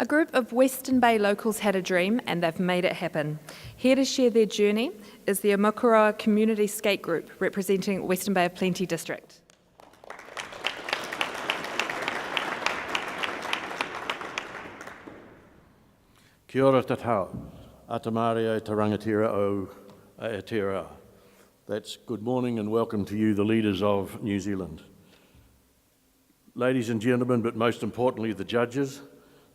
A group of Western Bay locals had a dream and they've made it happen. Here to share their journey is the Omokoroa Community Skate Group representing Western Bay of Plenty District. Kia ora tatau, atamare o te rangatira o Aotearoa. That's good morning and welcome to you, the leaders of New Zealand. Ladies and gentlemen, but most importantly the judges,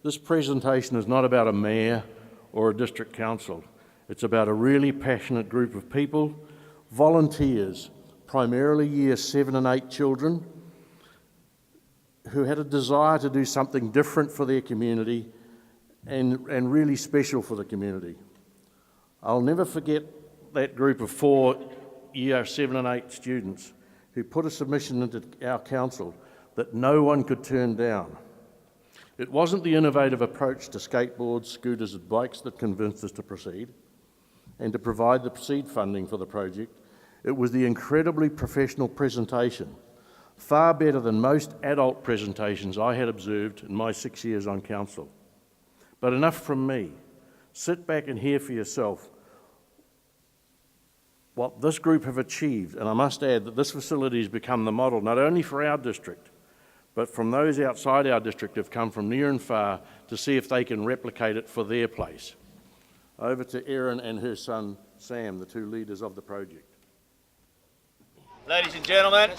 this presentation is not about a mayor or a district council. It's about a really passionate group of people, volunteers, primarily year 7 and 8 children, who had a desire to do something different for their community and really special for the community. I'll never forget that group of 4 year 7 and 8 students who put a submission into our council that no one could turn down. It wasn't the innovative approach to skateboards, scooters and bikes that convinced us to proceed and to provide the seed funding for the project. It was the incredibly professional presentation, far better than most adult presentations I had observed in my 6 years on council. But enough from me. Sit back and hear for yourself what this group have achieved, and I must add that this facility has become the model not only for our district, but from those outside our district have come from near and far to see if they can replicate it for their place. Over to Erin and her son Sam, the 2 leaders of the project. Ladies and gentlemen,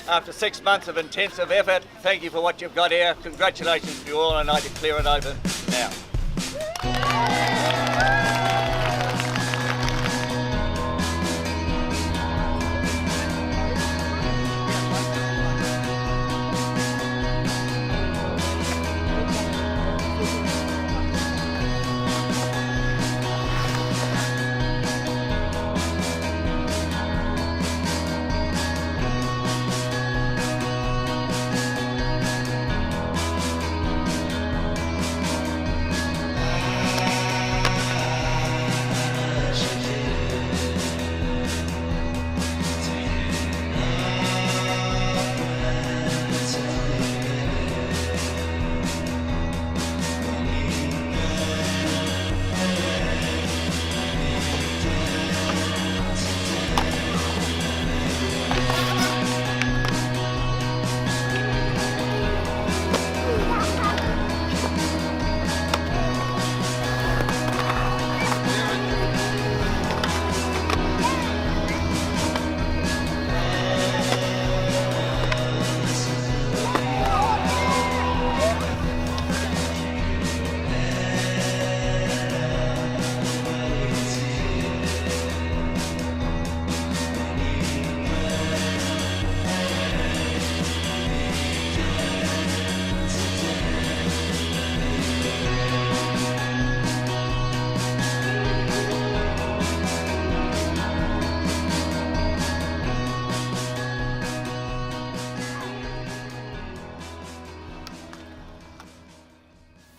after 6 months of intensive effort, thank you for what you've got here. Congratulations to you all, and I declare it open now.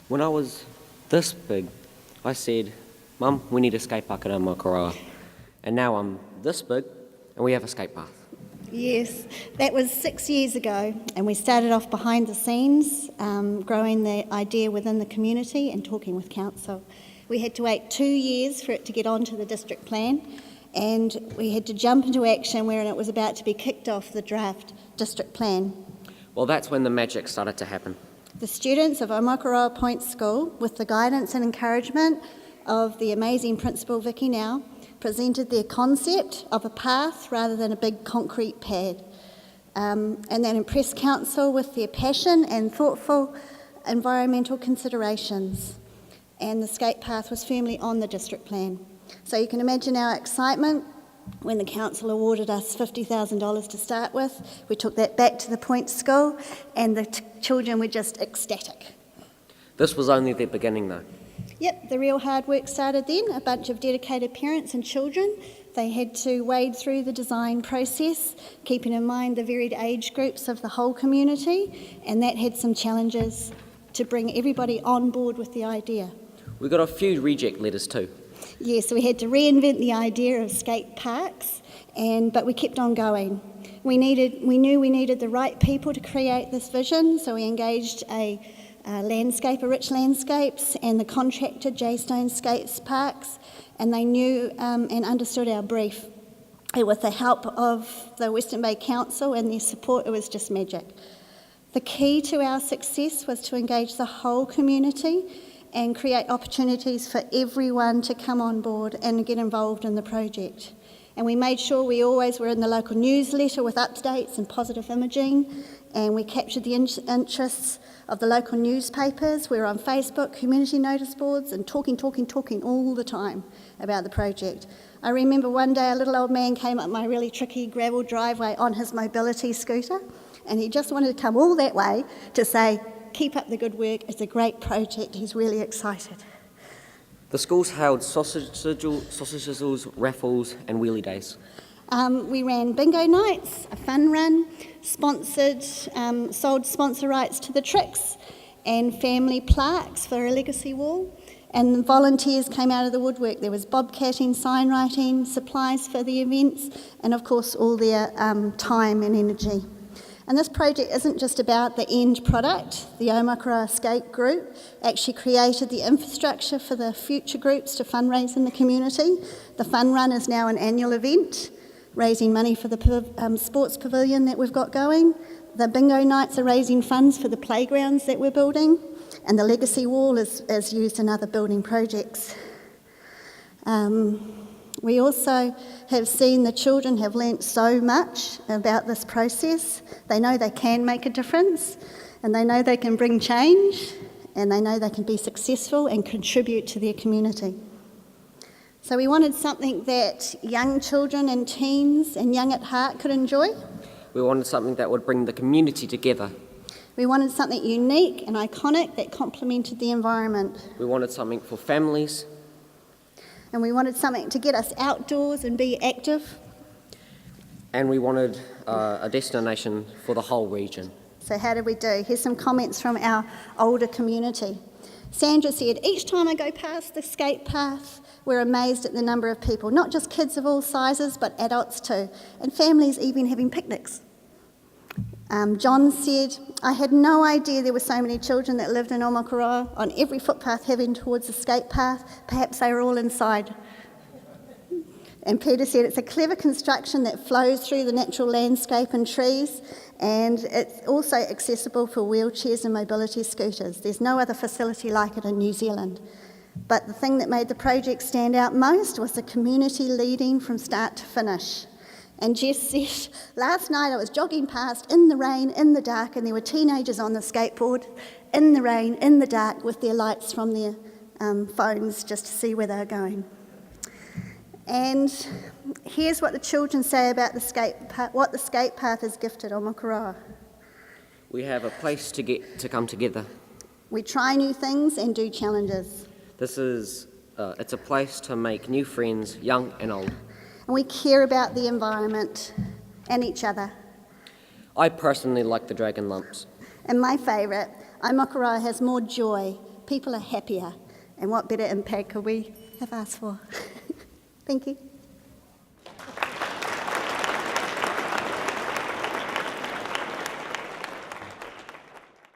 When I was this big, I said, "Mum, we need a skate park at Omokoroa." And now I'm this big, and we have a skate path. Yes, that was 6 years ago, and we started off behind the scenes, growing the idea within the community and talking with council. We had to wait 2 years for it to get onto the district plan, and we had to jump into action when it was about to be kicked off the draft district plan. Well, that's when the magic started to happen. The students of Omokoroa Point School, with the guidance and encouragement of the amazing principal Vicky Now, presented their concept of a path rather than a big concrete pad. And that impressed council with their passion and thoughtful environmental considerations. And the skate path was firmly on the district plan. So you can imagine our excitement when the council awarded us $50,000 to start with. We took that back to the Point School, and the children were just ecstatic. This was only the beginning, though. Yep, the real hard work started then. A bunch of dedicated parents and children. They had to wade through the design process, keeping in mind the varied age groups of the whole community, and that had some challenges to bring everybody on board with the idea. We got a few reject letters too. Yes, we had to reinvent the idea of skate parks, but we kept on going. We knew we needed the right people to create this vision, so we engaged a landscaper, Rich Landscapes, and the contractor, Jaystone Skates Parks, and they knew and understood our brief. And with the help of the Western Bay Council and their support, it was just magic. The key to our success was to engage the whole community and create opportunities for everyone to come on board and get involved in the project. And we made sure we always were in the local newsletter with updates and positive imaging, and we captured the interests of the local newspapers. We were on Facebook, community notice boards, and talking all the time about the project. I remember one day a little old man came up my really tricky gravel driveway on his mobility scooter, and he just wanted to come all that way to say, "Keep up the good work, it's a great project," he's really excited. The schools held sausage sizzles, raffles and wheelie days. We ran bingo nights, a fun run, sold sponsor rights to the tricks, and family plaques for a legacy wall. And volunteers came out of the woodwork. There was bobcatting, sign writing, supplies for the events, and of course all their time and energy. And this project isn't just about the end product. The Omokoroa Skate Group actually created the infrastructure for the future groups to fundraise in the community. The Fun Run is now an annual event, raising money for the sports pavilion that we've got going. The bingo nights are raising funds for the playgrounds that we're building. And the legacy wall is used in other building projects. We also have seen the children have learnt so much about this process. They know they can make a difference, and they know they can bring change, and they know they can be successful and contribute to their community. So we wanted something that young children and teens and young at heart could enjoy. We wanted something that would bring the community together. We wanted something unique and iconic that complemented the environment. We wanted something for families. And we wanted something to get us outdoors and be active. And we wanted a destination for the whole region. So how did we do? Here's some comments from our older community. Sandra said, "Each time I go past the skate path, we're amazed at the number of people, not just kids of all sizes, but adults too, and families even having picnics." John said, "I had no idea there were so many children that lived in Omokoroa on every footpath heading towards the skate path. Perhaps they were all inside." And Peter said, "It's a clever construction that flows through the natural landscape and trees, and it's also accessible for wheelchairs and mobility scooters. There's no other facility like it in New Zealand." But the thing that made the project stand out most was the community leading from start to finish. And Jess said, "Last night I was jogging past in the rain, in the dark, and there were teenagers on the skateboard, in the rain, in the dark, with their lights from their phones just to see where they were going." And here's what the children say about what the skate path has gifted Omokoroa. We have a place to come together. We try new things and do challenges. It's a place to make new friends, young and old. And we care about the environment and each other. I personally like the dragon lumps. And my favourite, Omokoroa has more joy. People are happier. And what better impact could we have asked for? Thank you.